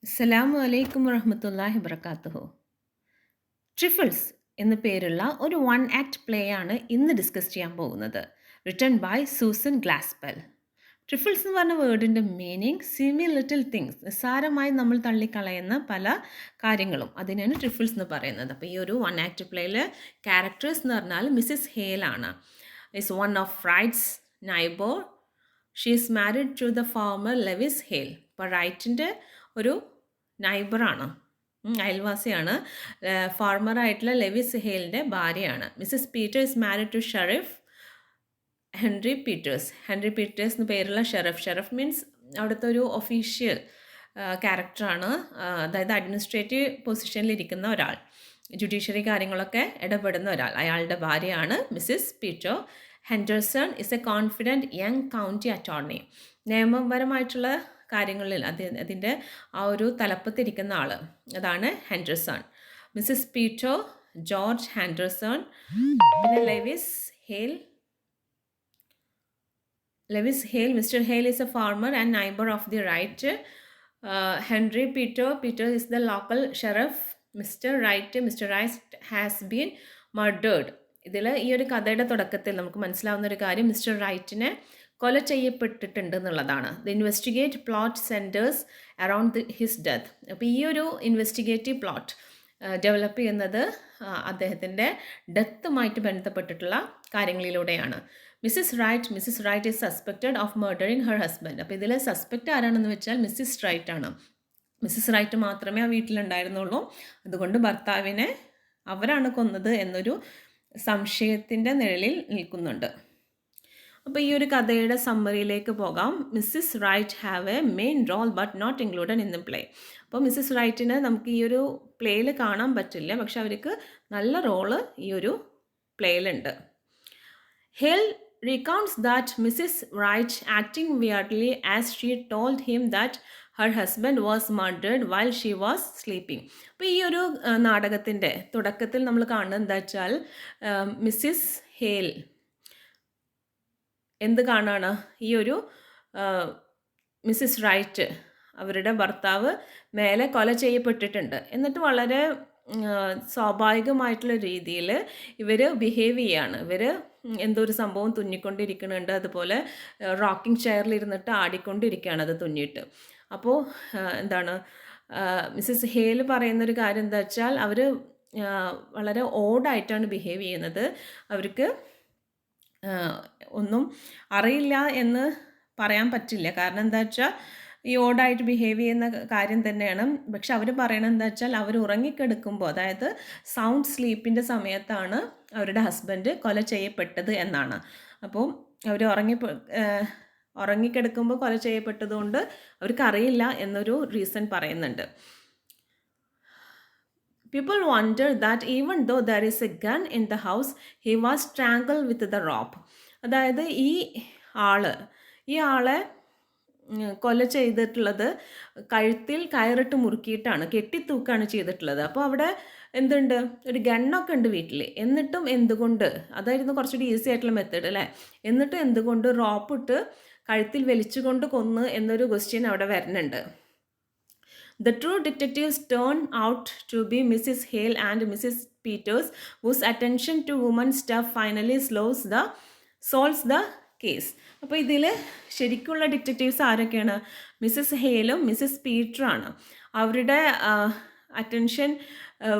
അസ്സലാമു അലൈക്കും വറഹ്മത്തുള്ളാഹി വബറകാതുഹു. ട്രിഫിൾസ് എന്ന പേരുള്ള ഒരു വൺ ആക്ട് പ്ലേ ആണ് ഇന്ന് ഡിസ്കസ് ചെയ്യാൻ പോകുന്നത്. Written by Susan Glaspell. Trifles എന്ന് പറഞ്ഞ വേർഡിൻ്റെ മീനിങ് സിമി ലിറ്റിൽ തിങ്സ്, നിസ്സാരമായി നമ്മൾ തള്ളിക്കളയുന്ന പല കാര്യങ്ങളും അതിനാണ് ട്രിഫിൾസ് എന്ന് പറയുന്നത്. അപ്പോൾ ഈ ഒരു വൺ ആക്ട് പ്ലേയിൽ ക്യാരക്ടേഴ്സ് എന്ന് പറഞ്ഞാൽ മിസ്സിസ് ഹേൽ ആണ്. Is one of Wright's neighbour. She is married to the farmer Lewis Hale. അപ്പോൾ റൈറ്റിൻ്റെ ഒരു നൈബറാണ്, അയൽവാസിയാണ്. ഫാർമറായിട്ടുള്ള ലെവിസ് ഹേലിൻ്റെ ഭാര്യയാണ്. Mrs Peter is married to sheriff Henry Peters. Henry Peters എന്ന് പേരുള്ള ഷെറിഫ്. ഷെറിഫ് മീൻസ് അവിടുത്തെ ഒരു ഒഫീഷ്യൽ ക്യാരക്ടറാണ്, അതായത് അഡ്മിനിസ്ട്രേറ്റീവ് പൊസിഷനിലിരിക്കുന്ന ഒരാൾ, ജുഡീഷ്യറി കാര്യങ്ങളൊക്കെ ഇടപെടുന്ന ഒരാൾ. അയാളുടെ ഭാര്യയാണ് Mrs Peter. Henderson is a confident young county attorney. നിയമപരമായിട്ടുള്ള കാര്യങ്ങളിൽ അതിൻ്റെ ആ ഒരു തലപ്പത്തിരിക്കുന്ന ആൾ, അതാണ് Henderson. Mrs Peter George Henderson. പിന്നെ Lewis Hale. Mr. Hale is a farmer and neighbor of the Wright. Henry Peter is the local sheriff. Mr. Wright has been murdered. ഇതിൽ ഈ ഒരു കഥയുടെ തുടക്കത്തിൽ നമുക്ക് മനസ്സിലാവുന്ന ഒരു കാര്യം മിസ്റ്റർ റൈറ്റിനെ കൊല ചെയ്യപ്പെട്ടിട്ടുണ്ട് എന്നുള്ളതാണ്. The investigate plot centres around his death. അപ്പോൾ ഈ ഒരു ഇൻവെസ്റ്റിഗേറ്റീവ് പ്ലോട്ട് ഡെവലപ്പ് ചെയ്യുന്നത് അദ്ദേഹത്തിൻ്റെ ഡെത്തുമായിട്ട് ബന്ധപ്പെട്ടിട്ടുള്ള കാര്യങ്ങളിലൂടെയാണ്. Mrs Wright is suspected of murdering her husband. അപ്പോൾ ഇതിൽ സസ്പെക്റ്റ് ആരാണെന്ന് വെച്ചാൽ മിസ്സിസ് റൈറ്റ് ആണ്. മിസ്സിസ് റൈറ്റ് മാത്രമേ ആ വീട്ടിലുണ്ടായിരുന്നുള്ളൂ. അതുകൊണ്ട് ഭർത്താവിനെ അവരാണ് കൊന്നത് എന്നൊരു സംശയത്തിൻ്റെ നിഴലിൽ നിൽക്കുന്നുണ്ട്. അപ്പോൾ ഈ ഒരു കഥയുടെ സമ്മറിയിലേക്ക് പോകാം. Mrs Wright have a main role but not included in the play. അപ്പോൾ മിസ്സിസ് റൈറ്റിനെ നമുക്ക് ഈ ഒരു പ്ലേയിൽ കാണാൻ പറ്റില്ല, പക്ഷെ അവർക്ക് നല്ല റോള് ഈ ഒരു പ്ലേയിലുണ്ട്. Hale recounts that Mrs. Wright acting weirdly as she told him that her husband was murdered while she was sleeping. അപ്പോൾ ഈ ഒരു നാടകത്തിൻ്റെ തുടക്കത്തിൽ നമ്മൾ കാണുന്നത് എന്താ വെച്ചാൽ മിസ്സിസ് ഹേൽ എന്ത് കാണാണ്, ഈ ഒരു മിസ്സിസ് റൈറ്റ് അവരുടെ ഭർത്താവ് മേലെ കൊല ചെയ്യപ്പെട്ടിട്ടുണ്ട്. എന്നിട്ട് വളരെ സ്വാഭാവികമായിട്ടുള്ള രീതിയിൽ ഇവർ ബിഹേവ് ചെയ്യാണ്. ഇവർ എന്തോ ഒരു സംഭവം തുന്നിക്കൊണ്ടിരിക്കുന്നുണ്ട്, അതുപോലെ റോക്കിംഗ് ചെയറിലിരുന്നിട്ട് ആടിക്കൊണ്ടിരിക്കുകയാണ് അത് തുന്നിയിട്ട്. അപ്പോൾ എന്താണ് മിസ്സിസ് ഹേൽ പറയുന്നൊരു കാര്യം എന്താ വെച്ചാൽ അവർ വളരെ ഓഡായിട്ടാണ് ബിഹേവ് ചെയ്യുന്നത്. അവർക്ക് ഒന്നും അറിയില്ല എന്ന് പറയാൻ പറ്റില്ല. കാരണം എന്താ വെച്ചാൽ ഈ ഓഡായിട്ട് ബിഹേവ് ചെയ്യുന്ന കാര്യം തന്നെയാണ്. പക്ഷെ അവർ പറയണത് എന്താ വെച്ചാൽ അവർ ഉറങ്ങിക്കെടുക്കുമ്പോൾ, അതായത് സൗണ്ട് സ്ലീപ്പിൻ്റെ സമയത്താണ് അവരുടെ ഹസ്ബൻഡ് കൊല ചെയ്യപ്പെട്ടത് എന്നാണ്. അപ്പോൾ അവർ ഉറങ്ങിക്കിടക്കുമ്പോൾ കൊല ചെയ്യപ്പെട്ടതുകൊണ്ട് അവർക്കറിയില്ല എന്നൊരു റീസൺ പറയുന്നുണ്ട്. People wonder that even though there is a gun in the house, he was strangled with the rope. അതായത് ഈ ആളെ കൊല ചെയ്തിട്ടുള്ളത് കഴുത്തിൽ കയറിട്ട് മുറുക്കിയിട്ടാണ്, കെട്ടിത്തൂക്കാണ് ചെയ്തിട്ടുള്ളത്. അപ്പോൾ അവിടെ എന്തുണ്ട്, ഒരു ഗണ്ണൊക്കെ ഉണ്ട് വീട്ടിൽ. എന്നിട്ടും എന്തുകൊണ്ട്, അതായിരുന്നു കുറച്ചുകൂടി ഈസി ആയിട്ടുള്ള മെത്തേഡ് അല്ലേ, എന്നിട്ടും എന്തുകൊണ്ട് റോപ്പിട്ട് കഴുത്തിൽ വലിച്ചുകൊണ്ട് കൊന്ന് എന്നൊരു ക്വസ്റ്റ്യൻ അവിടെ വരുന്നുണ്ട്. The true detectives turn out to be Mrs. Hale and Mrs. Peters, whose attention to women's stuff finally solves the case. അപ്പോൾ ഇതിൽ ശരിക്കുള്ള ഡിറ്റക്റ്റീവ്സ് ആരൊക്കെയാണ്? മിസ്സിസ് ഹേലും മിസ്സിസ് പീറ്ററാണ്. അവരുടെ അറ്റൻഷൻ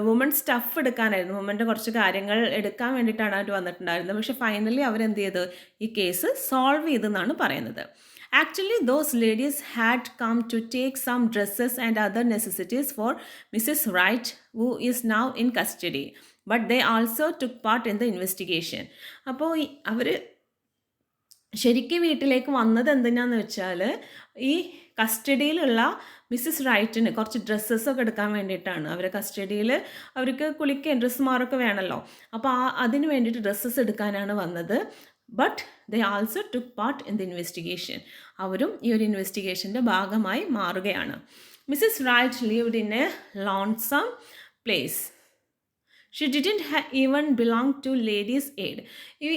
വുമൺ സ്റ്റഫ് എടുക്കാനായിരുന്നു, വുമൻ്റെ കുറച്ച് കാര്യങ്ങൾ എടുക്കാൻ വേണ്ടിയിട്ടാണ് അവർ വന്നിട്ടുണ്ടായിരുന്നത്. പക്ഷെ ഫൈനലി അവരെന്ത് ചെയ്തു, ഈ കേസ് സോൾവ് ചെയ്തെന്നാണ് പറയുന്നത്. Actually, those ladies had come to take some dresses and other necessities for Mrs. Wright, who is now in custody. But they also took part in the investigation. അപ്പോൾ അവർ ശരിക്കും വീട്ടിലേക്ക് വന്നത് എന്തിനാന്ന് വെച്ചാൽ ഈ കസ്റ്റഡിയിലുള്ള മിസ്സിസ് റൈറ്റിന് കുറച്ച് ഡ്രസ്സസൊക്കെ എടുക്കാൻ വേണ്ടിയിട്ടാണ്. അവരെ കസ്റ്റഡിയിൽ അവർക്ക് കുളിക്കുകയും ഡ്രസ്സുമാരൊക്കെ വേണമല്ലോ. അപ്പോൾ അതിന് വേണ്ടിയിട്ട് ഡ്രസ്സസ് എടുക്കാനാണ് വന്നത്. But they also took part in the investigation. അവരും ഈ ഒരു ഇൻവെസ്റ്റിഗേഷൻ്റെ ഭാഗമായി മാറുകയാണ്. Mrs Wright lived in a lonesome place. She didn't even belong to ladies aid.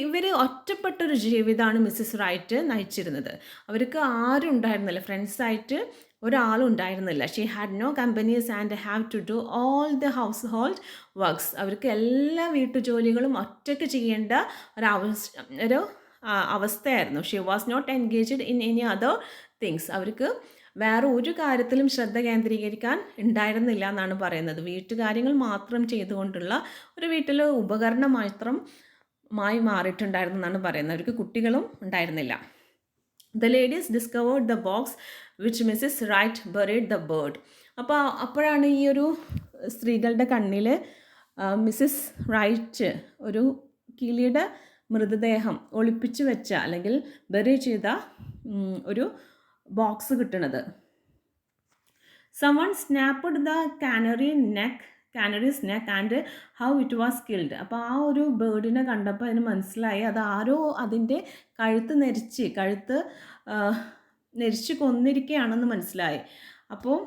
ഇവർ ഒറ്റപ്പെട്ടൊരു ജീവിതമാണ് മിസ്സിസ് റൈറ്റ് നയിച്ചിരുന്നത്. അവർക്ക് ആരും ഉണ്ടായിരുന്നില്ല, ഫ്രണ്ട്സായിട്ട് ഒരാളും ഉണ്ടായിരുന്നില്ല. She had no companies and have to do all the house hold works. അവർക്ക് എല്ലാ വീട്ടുജോലികളും ഒറ്റയ്ക്ക് ചെയ്യേണ്ട ഒരു അവസ്ഥയായിരുന്നു. She was not engaged in any other things. അവർക്ക് വേറെ ഒരു കാര്യത്തിലും ശ്രദ്ധ കേന്ദ്രീകരിക്കാൻ ഉണ്ടായിരുന്നില്ല എന്നാണ് പറയുന്നത്. വീട്ടുകാര്യങ്ങൾ മാത്രം ചെയ്തുകൊണ്ടുള്ള ഒരു വീട്ടിലെ ഉപകരണം മാത്രമായി മാറിയിട്ടുണ്ടായിരുന്നു എന്നാണ് പറയുന്നത്. അവർക്ക് കുട്ടികളും ഉണ്ടായിരുന്നില്ല. The ladies discovered the box which Mrs Wright buried the bird. അപ്പോഴാണ് ഈ ഒരു സ്ത്രീകളുടെ കണ്ണിൽ മിസ്സിസ് റൈറ്റ് ഒരു കിളിയുടെ മൃതദേഹം ഒളിപ്പിച്ചു വെച്ച അല്ലെങ്കിൽ ബറി ചെയ്ത ഒരു ബോക്സ് കിട്ടുന്നത്. Someone snapped the canary's neck and how it was killed. അപ്പോൾ ആ ഒരു ബേർഡിനെ കണ്ടപ്പോൾ അതിന് മനസ്സിലായി അത് ആരോ അതിൻ്റെ കഴുത്ത് നെരിച്ച് കൊന്നിരിക്കുകയാണെന്ന് മനസ്സിലായി. അപ്പോൾ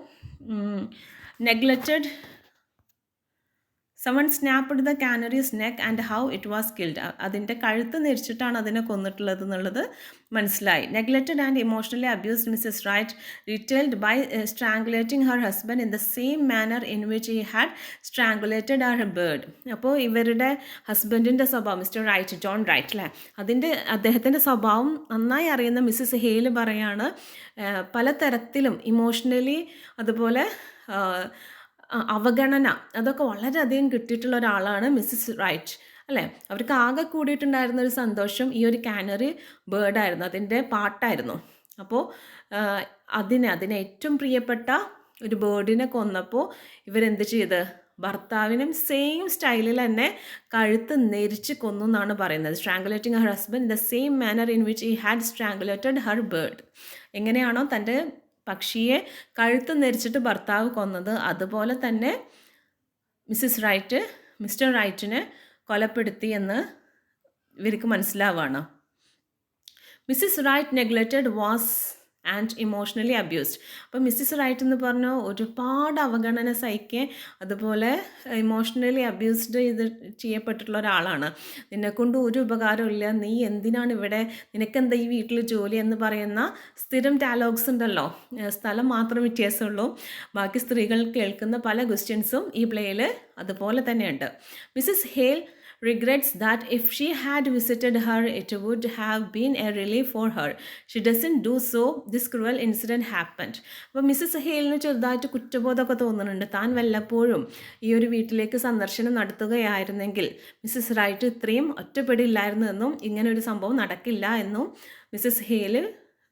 neglected Someone snapped the canary's neck and how it was killed. അതിൻ്റെ കഴുത്ത് നെരിച്ചിട്ടാണ് അതിനെ കൊന്നിട്ടുള്ളത് എന്നുള്ളത് മനസ്സിലായി. Neglected and emotionally abused Mrs Wright retailed by strangulating her husband in the same manner in which he had strangulated her bird. അപ്പോൾ ഇവരുടെ ഹസ്ബൻഡിൻ്റെ സ്വഭാവം, mister right, John right അല്ലേ, അദ്ദേഹത്തിൻ്റെ സ്വഭാവം നന്നായി അറിയുന്ന മിസ്സിസ് ഹേൽ പറയാണ് പലതരത്തിലും ഇമോഷണലി അതുപോലെ അവഗണന അതൊക്കെ വളരെയധികം കിട്ടിയിട്ടുള്ള ഒരാളാണ് മിസ്സിസ് റൈറ്റ് അല്ലേ. അവർക്ക് ആകെ കൂടിയിട്ടുണ്ടായിരുന്ന ഒരു സന്തോഷം ഈ ഒരു കാനറി ബേർഡായിരുന്നു, അതിൻ്റെ പാട്ടായിരുന്നു. അപ്പോൾ അതിനെ ഏറ്റവും പ്രിയപ്പെട്ട ഒരു ബേർഡിനെ കൊന്നപ്പോൾ ഇവരെന്ത് ചെയ്ത് ഭർത്താവിനും സെയിം സ്റ്റൈലിൽ തന്നെ കഴുത്ത് നെരിച്ച് കൊന്നു എന്നാണ് പറയുന്നത്. Strangulating her husband the same manner in which he had strangulated her bird. എങ്ങനെയാണോ തൻ്റെ പക്ഷിയെ കഴുത്ത് നെരിച്ചിട്ട് ഭർത്താവ് കൊന്നത് അതുപോലെ തന്നെ മിസ്റ്റർ റൈറ്റിനെ കൊലപ്പെടുത്തി എന്ന് ഇവർക്ക് മനസ്സിലാവുകയാണ്. Mrs Wright neglected was and emotionally abused. അപ്പോൾ മിസ്സിസ് റൈറ്റ് എന്ന് പറഞ്ഞാൽ ഒരുപാട് അവഗണന സഹിക്കുകയും അതുപോലെ ഇമോഷണലി അബ്യൂസ്ഡ് ചെയ്യപ്പെട്ടിട്ടുള്ള ഒരാളാണ്. നിന്നെക്കൊണ്ട് ഒരു ഉപകാരമില്ല, നീ എന്തിനാണ് ഇവിടെ, നിനക്കെന്താ ഈ വീട്ടിൽ ജോലി എന്ന് പറയുന്ന സ്ഥിരം ഡയലോഗ്സ് ഉണ്ടല്ലോ. സ്ഥലം മാത്രം വ്യത്യാസമുള്ളൂ, ബാക്കി സ്ത്രീകൾ കേൾക്കുന്ന പല ക്വസ്റ്റ്യൻസും ഈ പ്ലേയിൽ അതുപോലെ തന്നെയുണ്ട്. Mrs hail regrets that if she had visited her it would have been a relief for her. She doesn't do so. This cruel incident happened. അപ്പോൾ മിസ്സിസ് ഹേലിന് ചെറുതായിട്ട് കുറ്റബോധമൊക്കെ തോന്നുന്നുണ്ട്. താൻ വല്ലപ്പോഴും ഈ ഒരു വീട്ടിലേക്ക് സന്ദർശനം നടത്തുകയായിരുന്നെങ്കിൽ മിസ്സിസ് റൈറ്റ് ഇത്രയും ഒറ്റപ്പെടില്ലായിരുന്നു എന്നും ഇങ്ങനെ ഒരു സംഭവം നടക്കില്ല എന്നും മിസ്സിസ് ഹേൽ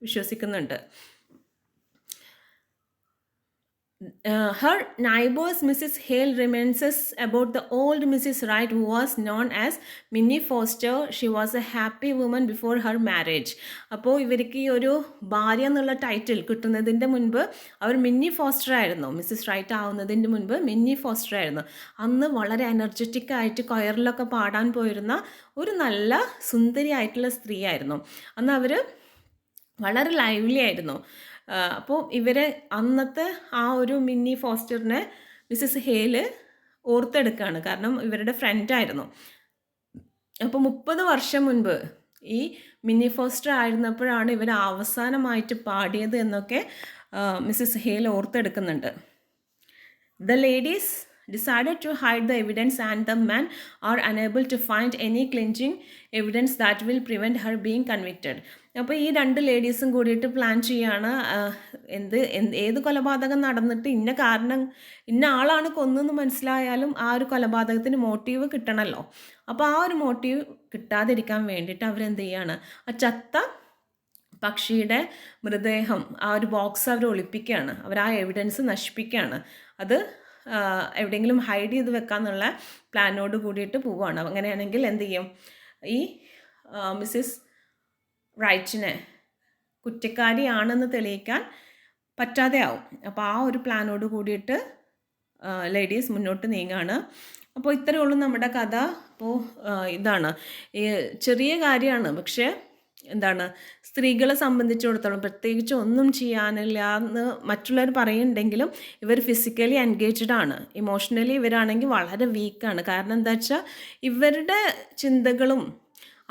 വിശ്വസിക്കുന്നുണ്ട്. Her neighbors Mrs Hale reminisces about the old Mrs Wright who was known as Minnie Foster. She was a happy woman before her marriage. അപ്പോൾ ഇവർക്ക് ഈ ഒരു ഭാര്യ എന്നുള്ള ടൈറ്റിൽ കിട്ടുന്നതിൻ്റെ മുൻപ് അവർ മിന്നി ഫോസ്റ്റർ ആയിരുന്നു. മിസ്സിസ് റൈറ്റ് ആവുന്നതിൻ്റെ മുൻപ് മിന്നി ഫോസ്റ്റർ ആയിരുന്നു. അന്ന് വളരെ എനർജറ്റിക് ആയിട്ട് കൊയറിലൊക്കെ പാടാൻ പോയിരുന്ന ഒരു നല്ല സുന്ദരിയായിട്ടുള്ള സ്ത്രീ ആയിരുന്നു. അന്ന് അവർ വളരെ ലൈവ്ലി ആയിരുന്നു. അപ്പോൾ ഇവരെ അന്നത്തെ ആ ഒരു മിന്നി ഫോസ്റ്ററിനെ മിസ്സിസ് ഹേല് ഓർത്തെടുക്കുകയാണ്, കാരണം ഇവരുടെ ഫ്രണ്ടായിരുന്നു. അപ്പോൾ 30 വർഷം മുൻപ് ഈ മിന്നി ഫോസ്റ്റർ ആയിരുന്നപ്പോഴാണ് ഇവർ അവസാനമായിട്ട് പാടിയത് എന്നൊക്കെ മിസ്സിസ് ഹേൽ ഓർത്തെടുക്കുന്നുണ്ട്. The ladies decided to hide the evidence and the men are unable to find any clinching evidence that will prevent her being convicted. അപ്പോൾ ഈ 2 ലേഡീസും കൂടിയിട്ട് പ്ലാൻ ചെയ്യാണ് ഏത് കൊലപാതകം നടന്നിട്ട് ഇന്ന ആളാണ് കൊന്നെന്ന് മനസ്സിലായാലും ആ ഒരു കൊലപാതകത്തിന് മോട്ടീവ് കിട്ടണമല്ലോ. അപ്പോൾ ആ ഒരു മോട്ടീവ് കിട്ടാതിരിക്കാൻ വേണ്ടിയിട്ട് അവരെന്ത് ചെയ്യാണ്, ആ ചത്ത പക്ഷിയുടെ മൃതദേഹം ആ ഒരു ബോക്സ് അവർ ഒളിപ്പിക്കുകയാണ്. അവർ ആ എവിഡൻസ് നശിപ്പിക്കുകയാണ്. അത് എവിടെയെങ്കിലും ഹൈഡ് ചെയ്ത് വെക്കാന്നുള്ള പ്ലാനോട് കൂടിയിട്ട് പോവുകയാണ്. അങ്ങനെയാണെങ്കിൽ എന്ത് ചെയ്യും, ഈ മിസ്സിസ് റൈറ്റിനെ കുറ്റക്കാരിയാണെന്ന് തെളിയിക്കാൻ പറ്റാതെ ആവും. അപ്പോൾ ആ ഒരു പ്ലാനോട് കൂടിയിട്ട് ലേഡീസ് മുന്നോട്ട് നീങ്ങാണ്. അപ്പോൾ ഇത്രയേ ഉള്ളൂ നമ്മുടെ കഥ. അപ്പോൾ ഇതാണ് ചെറിയ കാര്യമാണ്, പക്ഷേ എന്താണ് സ്ത്രീകളെ സംബന്ധിച്ചിടത്തോളം പ്രത്യേകിച്ച് ഒന്നും ചെയ്യാനില്ല എന്ന് മറ്റുള്ളവർ പറയുന്നുണ്ടെങ്കിലും ഇവർ ഫിസിക്കലി എൻഗേജ്ഡ് ആണ്. ഇമോഷണലി ഇവരാണെങ്കിൽ വളരെ വീക്കാണ്. കാരണം എന്താ വെച്ചാൽ ഇവരുടെ ചിന്തകളും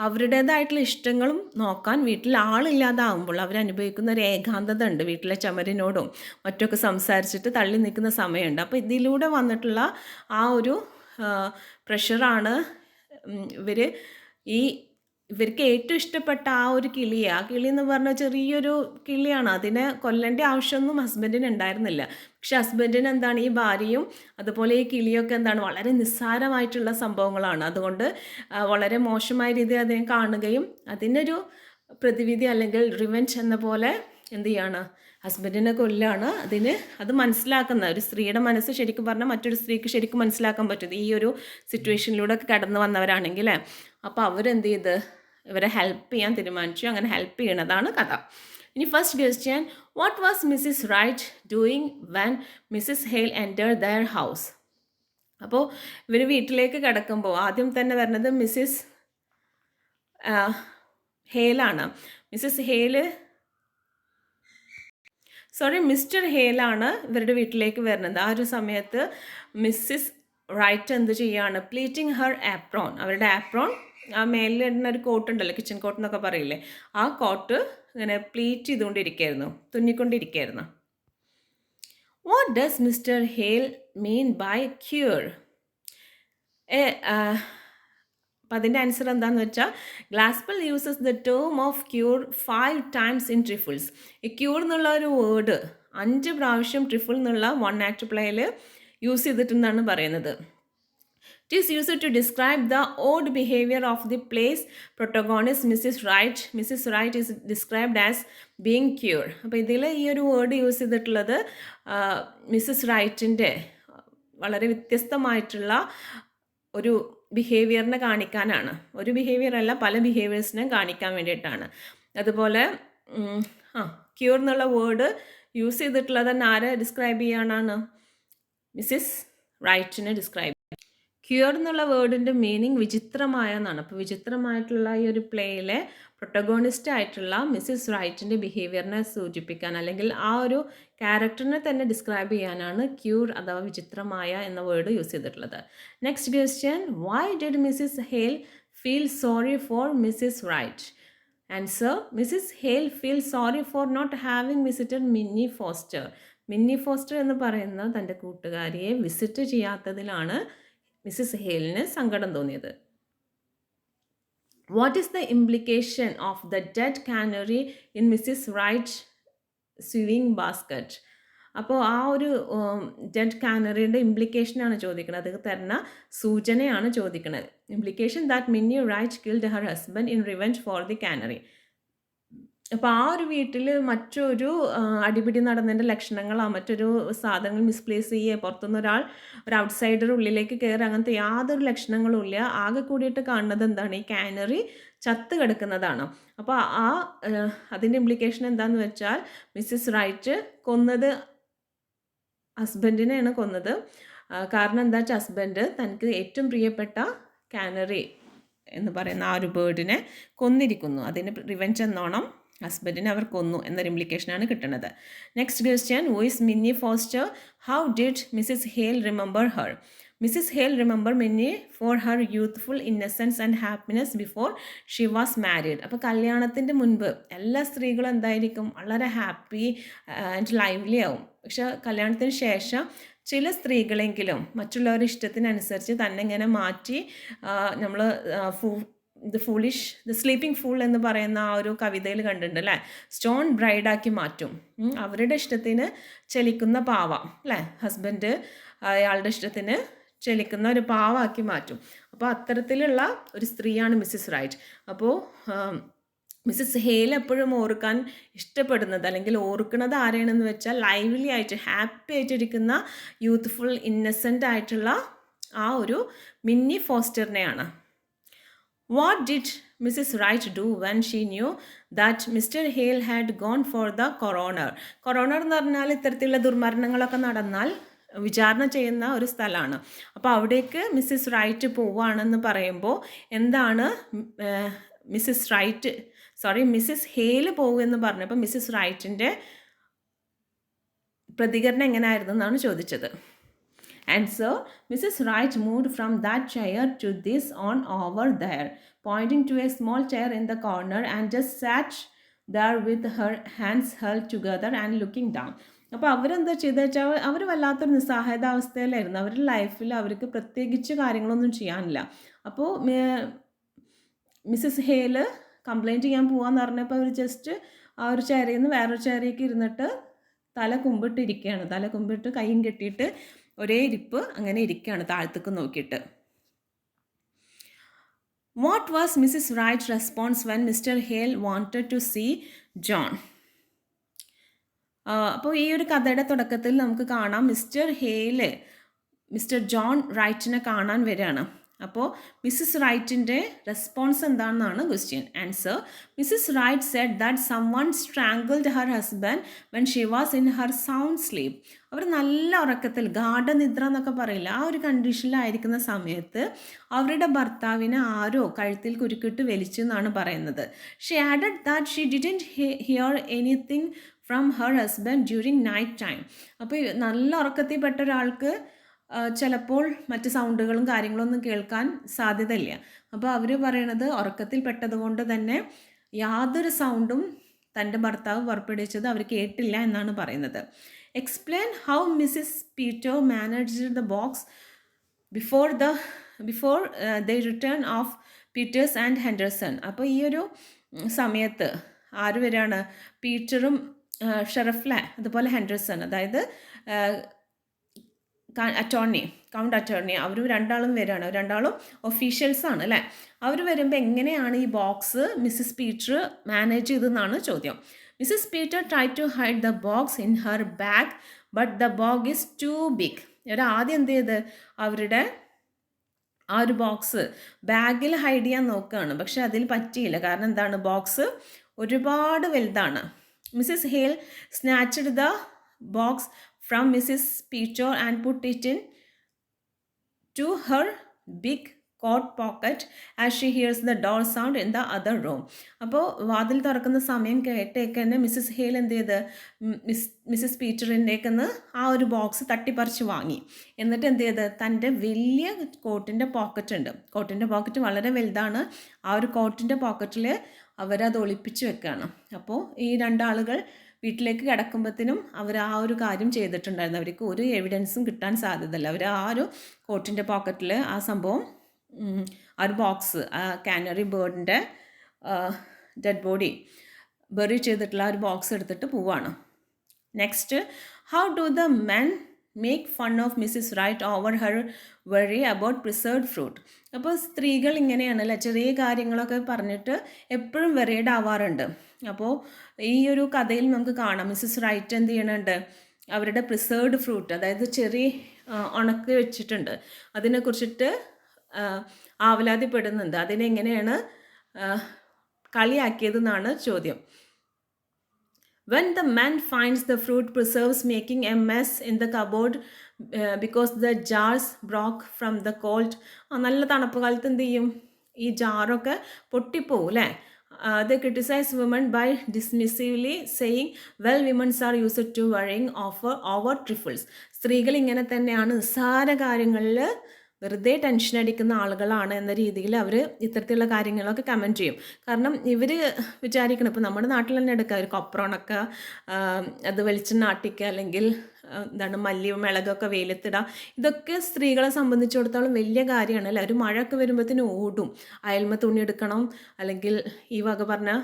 അവരുടേതായിട്ടുള്ള ഇഷ്ടങ്ങളും നോക്കാൻ വീട്ടിൽ ആളില്ലാതാവുമ്പോൾ അവരനുഭവിക്കുന്ന ഒരു ഏകാന്തത ഉണ്ട്. വീട്ടിലെ ചുമരിനോടും മറ്റൊക്കെ സംസാരിച്ചിട്ട് തള്ളി നിൽക്കുന്ന സമയമുണ്ട്. അപ്പോൾ ഇതിലൂടെ വന്നിട്ടുള്ള ആ ഒരു പ്രഷറാണ് ഇവർക്ക് ഏറ്റവും ഇഷ്ടപ്പെട്ട ആ ഒരു കിളിയെ, ആ കിളി എന്ന് പറഞ്ഞാൽ ചെറിയൊരു കിളിയാണ്, അതിനെ കൊല്ലേണ്ട ആവശ്യമൊന്നും ഹസ്ബൻഡിന് ഉണ്ടായിരുന്നില്ല. പക്ഷെ ഹസ്ബൻഡിന് എന്താണ്, ഈ ഭാര്യയും അതുപോലെ ഈ കിളിയൊക്കെ എന്താണ് വളരെ നിസ്സാരമായിട്ടുള്ള സംഭവങ്ങളാണ്. അതുകൊണ്ട് വളരെ മോശമായ രീതിയിൽ അതിനെ കാണുകയും അതിനൊരു പ്രതിവിധി അല്ലെങ്കിൽ റിവെഞ്ച് എന്ന പോലെ എന്ത് ചെയ്യാണ്, ഹസ്ബൻഡിനെ കൊല്ലാണ്. അത് മനസ്സിലാക്കുന്ന ഒരു സ്ത്രീയുടെ മനസ്സ് ശരിക്കും പറഞ്ഞാൽ മറ്റൊരു സ്ത്രീക്ക് ശരിക്കും മനസ്സിലാക്കാൻ പറ്റും, ഈ ഒരു സിറ്റുവേഷനിലൂടെ ഒക്കെ കടന്നു വന്നവരാണെങ്കിൽ. അപ്പോൾ അവരെന്ത് ചെയ്ത് ഇവരെ ഹെൽപ്പ് ചെയ്യാൻ തീരുമാനിച്ചു. അങ്ങനെ ഹെൽപ്പ് ചെയ്യണതാണ് കഥ. ഇനി first question, what was Mrs Wright doing when Mrs Hale enter their house? അപ്പോൾ ഇവർ വീട്ടിലേക്ക് കിടക്കുമ്പോൾ ആദ്യം തന്നെ വരുന്നത് മിസ്സിസ് ഹെയിലാണ്. മിസ്റ്റർ ഹെയിലാണ് ഇവരുടെ വീട്ടിലേക്ക് വരുന്നത്. ആ ഒരു സമയത്ത് മിസ്സിസ് റൈറ്റ് എന്ത് ചെയ്യാണ്, പ്ലീറ്റിംഗ് ഹർ ആപ്രോൺ, അവരുടെ ആപ്രോൺ, ആ മേലിൽ ഇടുന്ന ഒരു കോട്ട് ഉണ്ടല്ലോ, കിച്ചൺ കോട്ട് എന്നൊക്കെ പറയില്ലേ, ആ കോട്ട് ഇങ്ങനെ പ്ലീറ്റ് ചെയ്തുകൊണ്ടിരിക്കുകയായിരുന്നു, തുന്നിക്കൊണ്ടിരിക്കുകയായിരുന്നു. What does Mr Hale mean by queer? അപ്പം അതിൻ്റെ ആൻസർ എന്താണെന്ന് വെച്ചാൽ, Glaspell uses the term of queer 5 times in Trifles. ഈ ക്യൂർ എന്നുള്ള ഒരു വേർഡ് 5 പ്രാവശ്യം ട്രിഫിൾ എന്നുള്ള 1 act പ്ലേയിൽ യൂസ് ചെയ്തിട്ടുണ്ടെന്നാണ് പറയുന്നത്. It is used to describe the odd behavior of the play's protagonist, Mrs. Wright. Mrs. Wright is described as being cured. അപ്പോൾ ഇതിൽ ഈ ഒരു വേർഡ് യൂസ് ചെയ്തിട്ടുള്ളത് മിസ്സിസ് റൈറ്റിൻ്റെ വളരെ വ്യത്യസ്തമായിട്ടുള്ള ഒരു ബിഹേവിയറിനെ കാണിക്കാനാണ്. ഒരു ബിഹേവിയർ അല്ല, പല ബിഹേവിയേഴ്സിനെ കാണിക്കാൻ വേണ്ടിയിട്ടാണ്. അതുപോലെ ക്യൂർ എന്നുള്ള വേർഡ് യൂസ് ചെയ്തിട്ടുള്ളത് ആരെ ഡിസ്ക്രൈബ് ചെയ്യാനാണ്? Mrs റൈറ്റിനെ describe. ക്യൂർ എന്നുള്ള വേർഡിൻ്റെ മീനിങ് വിചിത്രമായ എന്നാണ്. അപ്പോൾ വിചിത്രമായിട്ടുള്ള ഈ ഒരു പ്ലേയിലെ പ്രൊട്ടഗോണിസ്റ്റ് ആയിട്ടുള്ള മിസ്സിസ് റൈറ്റിൻ്റെ ബിഹേവിയറിനെ സൂചിപ്പിക്കാൻ, അല്ലെങ്കിൽ ആ ഒരു ക്യാരക്ടറിനെ തന്നെ ഡിസ്ക്രൈബ് ചെയ്യാനാണ് ക്യൂർ അഥവാ വിചിത്രമായ എന്ന വേർഡ് യൂസ് ചെയ്തിട്ടുള്ളത്. Next question, why did Mrs Hale feel sorry for Mrs Wright? Answer, Mrs Hale feel sorry for not having visited Minnie Foster. Minnie Foster എന്ന് പറയുന്ന തൻ്റെ കൂട്ടുകാരിയെ വിസിറ്റ് ചെയ്യാത്തതിലാണ് മിസ്സിസ് ഹെയിലിന് സങ്കടം തോന്നിയത്. What is the implication of the dead canary in Mrs Wright sewing basket? അപ്പോൾ ആ ഒരു dead കാനറിയുടെ ഇംപ്ലിക്കേഷനാണ് ചോദിക്കുന്നത്, അത് തരുന്ന സൂചനയാണ് ചോദിക്കുന്നത്. Implication that Minnie Wright killed her husband in revenge for the canary. അപ്പോൾ ആ ഒരു വീട്ടിൽ മറ്റൊരു അടിപിടി നടന്നതിൻ്റെ ലക്ഷണങ്ങളോ മറ്റൊരു സാധനങ്ങൾ മിസ്പ്ലേസ് ചെയ്യുക, പുറത്തുനിന്ന് ഒരു ഔട്ട്സൈഡർ ഉള്ളിലേക്ക് കയറി, അങ്ങനത്തെ യാതൊരു ലക്ഷണങ്ങളും ഇല്ല. ആകെ കൂടിയിട്ട് കാണുന്നത് എന്താണ്, ഈ കാനറി ചത്ത് കിടക്കുന്നതാണ്. അപ്പോൾ അതിൻ്റെ ഇംപ്ലിക്കേഷൻ എന്താണെന്ന് വെച്ചാൽ, മിസ്സിസ് റൈറ്റ് കൊന്നത് ഹസ്ബൻഡിനെയാണ് കൊന്നത്. കാരണം എന്താ വെച്ചാൽ, ഹസ്ബൻഡ് തനിക്ക് ഏറ്റവും പ്രിയപ്പെട്ട കാനറി എന്ന് പറയുന്ന ആ ഒരു ബേർഡിനെ കൊന്നിരിക്കുന്നു. അതിന് റിവെഞ്ച് എന്നോണം ഹസ്ബൻഡിനെ അവർ കൊന്നു എന്നൊരു ഇംപ്ലിക്കേഷനാണ് കിട്ടുന്നത്. Next question, who is Minnie Foster? How did Mrs Hale remember her? Mrs Hale remember Minnie for her youthful innocence and happiness before she was married. അപ്പോൾ കല്യാണത്തിൻ്റെ മുൻപ് എല്ലാ സ്ത്രീകളും എന്തായിരിക്കും, വളരെ ഹാപ്പി ആൻഡ് ലൈവ്ലി ആവും. പക്ഷെ കല്യാണത്തിന് ശേഷം ചില സ്ത്രീകളെങ്കിലും മറ്റുള്ളവരുടെ ഇഷ്ടത്തിനനുസരിച്ച് തന്നെ ഇങ്ങനെ മാറ്റി, നമ്മൾ ദ സ്ലീപ്പിംഗ് ഫൂൾ എന്ന് പറയുന്ന ആ ഒരു കവിതയിൽ കണ്ടിട്ടുണ്ട് അല്ലേ, സ്റ്റോൺ ബ്രൈഡാക്കി മാറ്റും. അവരുടെ ഇഷ്ടത്തിന് ചലിക്കുന്ന പാവ അല്ലേ, ഹസ്ബൻഡ് അയാളുടെ ഇഷ്ടത്തിന് ചലിക്കുന്ന ഒരു പാവാക്കി മാറ്റും. അപ്പോൾ അത്തരത്തിലുള്ള ഒരു സ്ത്രീയാണ് മിസ്സിസ് റൈറ്റ്. അപ്പോൾ മിസ്സിസ് ഹെയിൽ എപ്പോഴും ഓർക്കാൻ ഇഷ്ടപ്പെടുന്നത് അല്ലെങ്കിൽ ഓർക്കുന്നത് ആരെയാണെന്ന് വെച്ചാൽ, ലൈവ്ലി ആയിട്ട് ഹാപ്പി ആയിട്ടിരിക്കുന്ന യൂത്ത്ഫുൾ ഇന്നസെൻ്റ് ആയിട്ടുള്ള ആ ഒരു മിന്നി ഫോസ്റ്ററിനെയാണ്. What did Mrs Wright do when she knew that Mr Hale had gone for the coroner? Coroner എന്ന് പറഞ്ഞാൽ ഇത്തരത്തിലുള്ള ദുർമരണങ്ങളൊക്കെ നടന്നാൽ വിചാരണ ചെയ്യുന്ന ഒരു സ്ഥലമാണ്. അപ്പോൾ അവിടേക്ക് മിസ്സിസ് റൈറ്റ് പോവുകയാണെന്ന് പറയുമ്പോൾ എന്താണ് മിസ്സിസ് ഹെയിൽ പോകുമെന്ന് പറഞ്ഞപ്പോൾ മിസ്സിസ് റൈറ്റിൻ്റെ പ്രതികരണം എങ്ങനെയായിരുന്നു എന്നാണ് ചോദിച്ചത്. And so Mrs. Wright moved from that chair to this on over there, pointing to a small chair in the corner, and just sat there with her hands held together and looking down. അപ്പോൾ അവരെന്താ ചെയ്തത് വെച്ചാൽ അവർ വല്ലാത്തൊരു നിസ്സഹായതാവസ്ഥയിലായിരുന്നു. അവരുടെ ലൈഫിൽ അവർക്ക് പ്രത്യേകിച്ച് കാര്യങ്ങളൊന്നും ചെയ്യാനില്ല. അപ്പോൾ മിസ്സസ് ഹേല് കംപ്ലയിൻറ്റ് ചെയ്യാൻ പോകാമെന്ന് പറഞ്ഞപ്പോൾ അവർ ജസ്റ്റ് ആ ഒരു ചെയറിൽ നിന്ന് വേറൊരു ചെയറിലേക്ക് ഇരുന്നിട്ട് തല കുമ്പിട്ടിരിക്കുകയാണ്. തല കുമ്പിട്ട് കൈയും കെട്ടിയിട്ട് ഒരേ ഇരിപ്പ് അങ്ങനെ ഇരിക്കുകയാണ് താഴത്തേക്ക് നോക്കിയിട്ട്. What was Mrs. Wright's response when Mr. Hale wanted to see John? അപ്പോൾ ഈ ഒരു കഥയുടെ തുടക്കത്തിൽ നമുക്ക് കാണാം മിസ്റ്റർ ജോൺ റൈറ്റിനെ കാണാൻ വരികയാണ്. അപ്പോൾ മിസ്സസ് റൈറ്റിൻ്റെ റെസ്പോൺസ് എന്താണെന്നാണ് question. Answer: Mrs Wright said that someone strangled her husband when she was in her sound sleep. അവർ നല്ല ഉറക്കത്തിൽ ഗാഠനിദ്ര എന്നൊക്കെ പറയില്ല, ആ ഒരു കണ്ടീഷനിലായിരിക്കുന്ന സമയത്ത് അവരുടെ ഭർത്താവിനെ ആരോ കഴുത്തിൽ കുരുക്കിട്ട് വലിച്ചു എന്നാണ് പറയുന്നത്. She added that she didn't hear anything from her husband during night time. അപ്പോൾ നല്ല ഉറക്കത്തിൽ പെട്ട ഒരാൾക്ക് ചിലപ്പോൾ മറ്റ് സൗണ്ടുകളും കാര്യങ്ങളൊന്നും കേൾക്കാൻ സാധ്യതയില്ല. അപ്പോൾ അവർ പറയണത് ഉറക്കത്തിൽ പെട്ടതുകൊണ്ട് തന്നെ യാതൊരു സൗണ്ടും തൻ്റെ ഭർത്താവ് പുറപ്പെടുവിച്ചത് അവർ കേട്ടില്ല എന്നാണ് പറയുന്നത്. Explain how Mrs Peter managed the box before the return of Peters and Henderson. അപ്പോൾ ഈ ഒരു സമയത്ത് ആര് വരികയാണ്? പീറ്ററും ഷെറഫ്ലെ അതുപോലെ ഹെൻഡർസൺ, അതായത് കൗണ്ട് അറ്റോർണി, അവർ രണ്ടാളും വരികയാണ്. രണ്ടാളും ഒഫീഷ്യൽസാണ് അല്ലേ. അവർ വരുമ്പോൾ എങ്ങനെയാണ് ഈ ബോക്സ് മിസ്സിസ് പീറ്റർ മാനേജ് ചെയ്തതെന്നാണ് ചോദ്യം. Mrs Peter try to hide the box in her bag but the bag is too big. ഇവർ ആദ്യം എന്ത് ചെയ്ത് അവരുടെ ആ ഒരു ബോക്സ് ബാഗിൽ ഹൈഡ് ചെയ്യാൻ നോക്കുകയാണ്, പക്ഷെ അതിൽ പറ്റിയില്ല. കാരണം എന്താണ്? ബോക്സ് ഒരുപാട് വലുതാണ്. Mrs hail snatched the box from Mrs. Peter and put it in to her big coat pocket as she hears the door sound in the other room. അപ്പോൾ വാതിൽ തുറക്കുന്ന സമയം കേട്ടേക്കന്നെ മിസ്സിസ് ഹേൽ എന്ത് ചെയ്ത് മിസ്സിസ് പീറ്ററിൻ്റെക്കെന്ന് ആ ഒരു ബോക്സ് തട്ടിപ്പറിച്ച് വാങ്ങി. എന്നിട്ട് എന്ത് ചെയ്ത് തൻ്റെ വലിയ കോട്ടിൻ്റെ പോക്കറ്റ് ഉണ്ട്, കോട്ടിൻ്റെ പോക്കറ്റ് വളരെ വലുതാണ്, ആ ഒരു കോട്ടിൻ്റെ പോക്കറ്റിൽ അവരത് ഒളിപ്പിച്ച് വെക്കുകയാണ്. അപ്പോൾ ഈ രണ്ടാളുകൾ വീട്ടിലേക്ക് കിടക്കുമ്പോഴത്തേനും അവർ ആ ഒരു കാര്യം ചെയ്തിട്ടുണ്ടായിരുന്നു. അവർക്ക് ഒരു എവിഡൻസും കിട്ടാൻ സാധ്യതയില്ല. അവർ ആ ഒരു കോട്ടിൻ്റെ പോക്കറ്റിൽ ആ സംഭവം, ആ ഒരു ബോക്സ്, ആ കാനറി ബേർഡിൻ്റെ ഡെഡ് ബോഡി ബെറി ചെയ്തിട്ടുള്ള ആ ഒരു ബോക്സ് എടുത്തിട്ട് പോവാണ്. Next, how do the men make fun of Mrs Wright over her worry about preserved fruit. അപ്പോൾ സ്ത്രീകൾ ഇങ്ങനെയാണല്ലേ, ചെറിയ കാര്യങ്ങളൊക്കെ പറഞ്ഞിട്ട് എപ്പോഴും വെറിയഡ് ആവാറുണ്ട്. അപ്പോൾ ഈ ഒരു കഥയിൽ നമുക്ക് കാണാം മിസ്സിസ് റൈറ്റ് എന്ത് ചെയ്യണുണ്ട്, അവരുടെ പ്രിസേർവ്ഡ് ഫ്രൂട്ട്, അതായത് ചെറിയ ഉണക്കി വെച്ചിട്ടുണ്ട്, അതിനെക്കുറിച്ചിട്ട് ആവലാതിപ്പെടുന്നുണ്ട്. അതിനെങ്ങനെയാണ് കളിയാക്കിയതെന്നാണ് ചോദ്യം. When the man finds the fruit preserves making a mess in the cupboard because the jars broke from the cold. നല്ല തണുപ്പ് കാലത്ത് എന്ത് ചെയ്യും? ഈ ജാറൊക്കെ പൊട്ടിപ്പോവും അല്ലേ. They criticize women by dismissively saying, well, women are used to worrying over trifles. സ്ത്രീകൾ ഇങ്ങനെ തന്നെയാണ്, നിസ്സാര കാര്യങ്ങളിൽ വെറുതെ ടെൻഷൻ അടിക്കുന്ന ആളുകളാണ് എന്ന രീതിയിൽ അവർ ഇത്തരത്തിലുള്ള കാര്യങ്ങളൊക്കെ കമൻറ്റ് ചെയ്യും. കാരണം ഇവർ വിചാരിക്കണം, ഇപ്പോൾ നമ്മുടെ നാട്ടിൽ തന്നെ എടുക്കുക, ഒരു കൊപ്രോണൊക്കെ അത് വെളിച്ചെണ്ണ ആട്ടിക്കുക, അല്ലെങ്കിൽ എന്താണ് മല്ലി മിളകൊക്കെ വെയിലത്തിടുക, ഇതൊക്കെ സ്ത്രീകളെ സംബന്ധിച്ചിടത്തോളം വലിയ കാര്യമാണ് അല്ലേ. ഒരു മഴയൊക്കെ വരുമ്പോഴത്തേനും ഓടും, അയൽമ തുണി എടുക്കണം, അല്ലെങ്കിൽ ഈ വക പറഞ്ഞ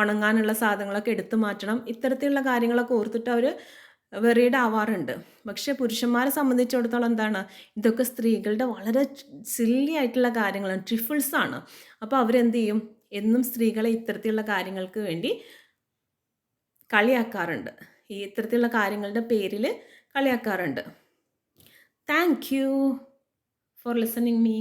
ഉണങ്ങാനുള്ള സാധനങ്ങളൊക്കെ എടുത്തു മാറ്റണം, ഇത്തരത്തിലുള്ള കാര്യങ്ങളൊക്കെ ഓർത്തിട്ട് അവർ വെറീഡ് ആവാറുണ്ട്. പക്ഷേ പുരുഷന്മാരെ സംബന്ധിച്ചിടത്തോളം എന്താണ്, ഇതൊക്കെ സ്ത്രീകളുടെ വളരെ സില്ലി ആയിട്ടുള്ള കാര്യങ്ങളാണ്, ട്രിഫിൾസാണ്. അപ്പോൾ അവരെന്ത് ചെയ്യും, എന്നും സ്ത്രീകളെ ഇത്തരത്തിലുള്ള കാര്യങ്ങൾക്ക് വേണ്ടി കളിയാക്കാറുണ്ട്, ഈ ഇത്തരത്തിലുള്ള കാര്യങ്ങളുടെ പേരിൽ കളിയാക്കാറുണ്ട്. Thank you for listening me.